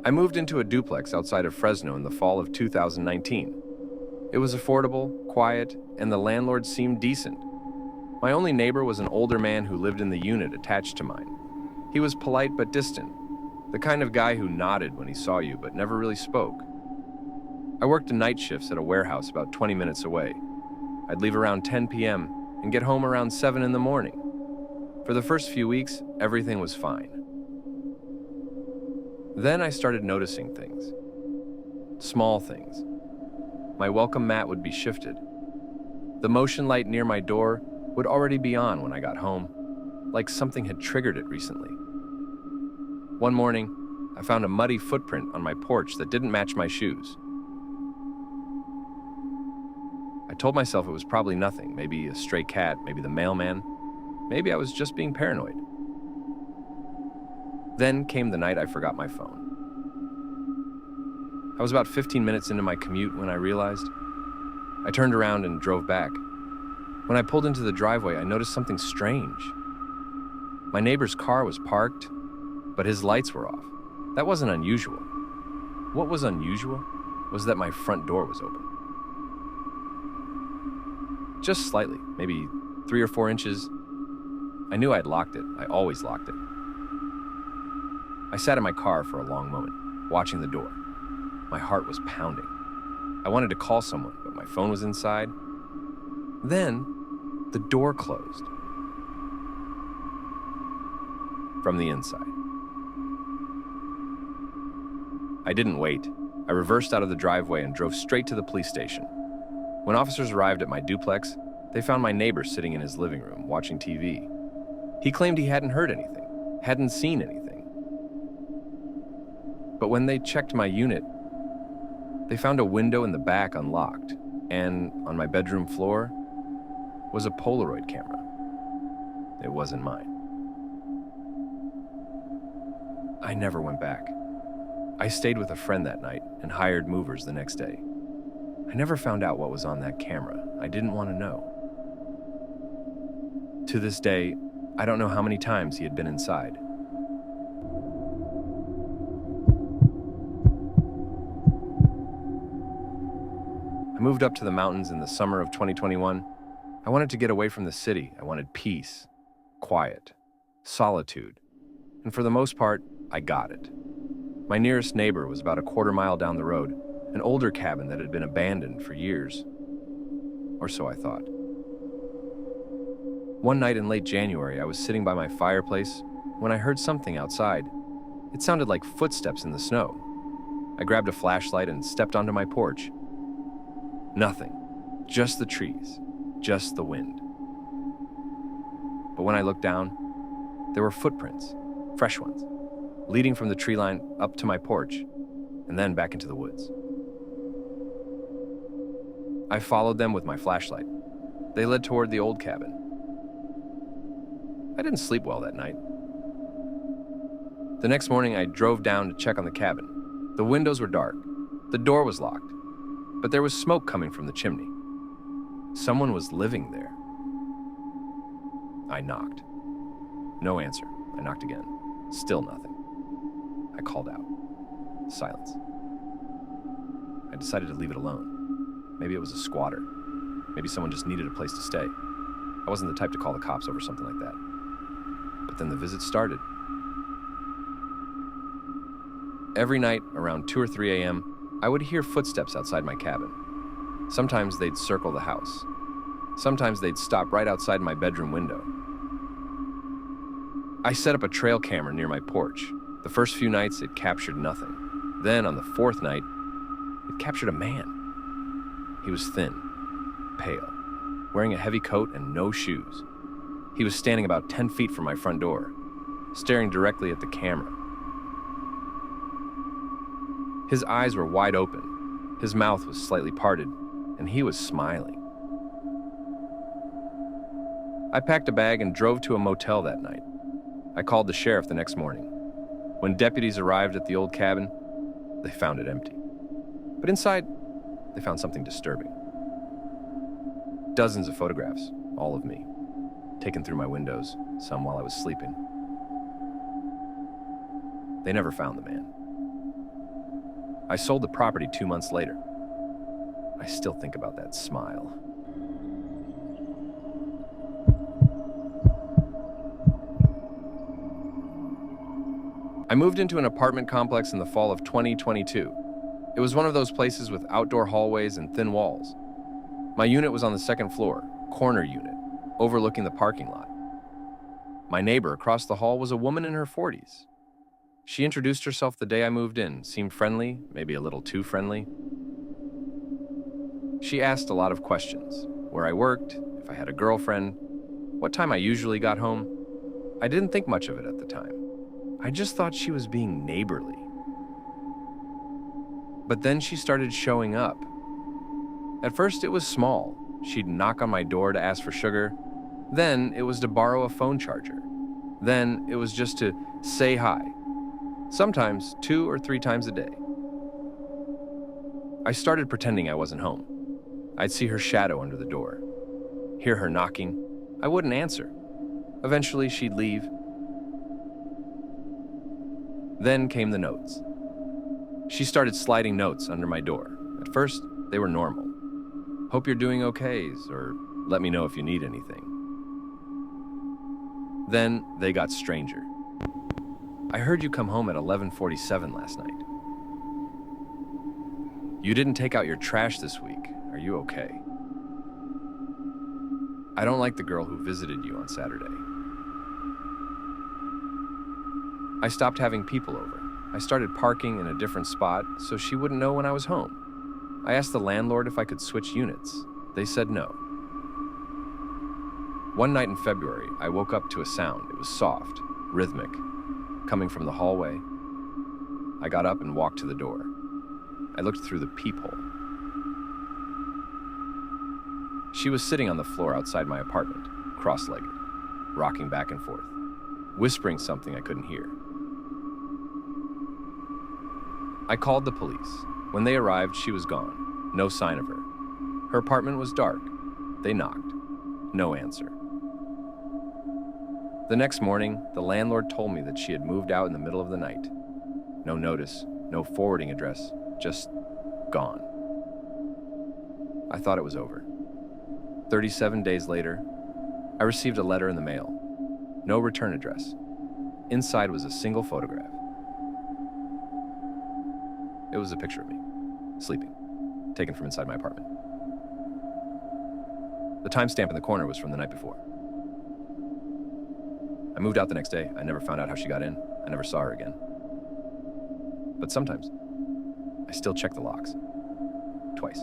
I moved into a duplex outside of Fresno in the fall of 2019. It was affordable, quiet, and the landlord seemed decent. My only neighbor was an older man who lived in the unit attached to mine. He was polite but distant, the kind of guy who nodded when he saw you but never really spoke. I worked night shifts at a warehouse about 20 minutes away. I'd leave around 10 p.m. and get home around 7 in the morning. For the first few weeks, everything was fine. Then I started noticing things. Small things. My welcome mat would be shifted. The motion light near my door would already be on when I got home, like something had triggered it recently. One morning, I found a muddy footprint on my porch that didn't match my shoes. I told myself it was probably nothing, maybe a stray cat, maybe the mailman, maybe I was just being paranoid. Then came the night I forgot my phone. I was about 15 minutes into my commute when I realized. I turned around and drove back. When I pulled into the driveway, I noticed something strange. My neighbor's car was parked, but his lights were off. That wasn't unusual. What was unusual was that my front door was open. Just slightly, maybe 3 or 4 inches. I knew I'd locked it. I always locked it. I sat in my car for a long moment, watching the door. My heart was pounding. I wanted to call someone, but my phone was inside. Then, the door closed. From the inside. I didn't wait. I reversed out of the driveway and drove straight to the police station. When officers arrived at my duplex, they found my neighbor sitting in his living room, watching TV. He claimed he hadn't heard anything, hadn't seen anything. But when they checked my unit, they found a window in the back unlocked, and on my bedroom floor was a Polaroid camera. It wasn't mine. I never went back. I stayed with a friend that night and hired movers the next day. I never found out what was on that camera. I didn't want to know. To this day, I don't know how many times he had been inside. I moved up to the mountains in the summer of 2021. I wanted to get away from the city. I wanted peace, quiet, solitude. And for the most part, I got it. My nearest neighbor was about a quarter mile down the road, an older cabin that had been abandoned for years. Or so I thought. One night in late January, I was sitting by my fireplace when I heard something outside. It sounded like footsteps in the snow. I grabbed a flashlight and stepped onto my porch. Nothing. Just the trees. Just the wind. But when I looked down, there were footprints, fresh ones, leading from the tree line up to my porch, and then back into the woods. I followed them with my flashlight. They led toward the old cabin. I didn't sleep well that night. The next morning, I drove down to check on the cabin. The windows were dark. The door was locked, but there was smoke coming from the chimney. Someone was living there. I knocked. No answer. I knocked again. Still nothing. I called out. Silence. I decided to leave it alone. Maybe it was a squatter. Maybe someone just needed a place to stay. I wasn't the type to call the cops over something like that. But then the visit started. Every night, around 2 or 3 a.m., I would hear footsteps outside my cabin. Sometimes they'd circle the house. Sometimes they'd stop right outside my bedroom window. I set up a trail camera near my porch. The first few nights, it captured nothing. Then, on the 4th night, it captured a man. He was thin, pale, wearing a heavy coat and no shoes. He was standing about 10 feet from my front door, staring directly at the camera. His eyes were wide open, his mouth was slightly parted, and he was smiling. I packed a bag and drove to a motel that night. I called the sheriff the next morning. When deputies arrived at the old cabin, they found it empty. But inside, they found something disturbing. Dozens of photographs, all of me, taken through my windows, some while I was sleeping. They never found the man. I sold the property 2 months later. I still think about that smile. I moved into an apartment complex in the fall of 2022. It was one of those places with outdoor hallways and thin walls. My unit was on the second floor, corner unit, overlooking the parking lot. My neighbor across the hall was a woman in her 40s. She introduced herself the day I moved in, seemed friendly, maybe a little too friendly. She asked a lot of questions: where I worked, if I had a girlfriend, what time I usually got home. I didn't think much of it at the time. I just thought she was being neighborly. But then she started showing up. At first it was small. She'd knock on my door to ask for sugar. Then it was to borrow a phone charger. Then it was just to say hi. Sometimes 2 or 3 times a day. I started pretending I wasn't home. I'd see her shadow under the door, hear her knocking. I wouldn't answer. Eventually she'd leave. Then came the notes. She started sliding notes under my door. At first, they were normal. Hope you're doing okay, or let me know if you need anything. Then they got stranger. I heard you come home at 11:47 last night. You didn't take out your trash this week. Are you okay? I don't like the girl who visited you on Saturday. I stopped having people over. I started parking in a different spot so she wouldn't know when I was home. I asked the landlord if I could switch units. They said no. One night in February, I woke up to a sound. It was soft, rhythmic, coming from the hallway. I got up and walked to the door. I looked through the peephole. She was sitting on the floor outside my apartment, cross-legged, rocking back and forth, whispering something I couldn't hear. I called the police. When they arrived, she was gone. No sign of her. Her apartment was dark. They knocked. No answer. The next morning, the landlord told me that she had moved out in the middle of the night. No notice, no forwarding address, just gone. I thought it was over. 37 days later, I received a letter in the mail. No return address. Inside was a single photograph. It was a picture of me, sleeping, taken from inside my apartment. The timestamp in the corner was from the night before. I moved out the next day. I never found out how she got in. I never saw her again. But sometimes, I still check the locks. Twice.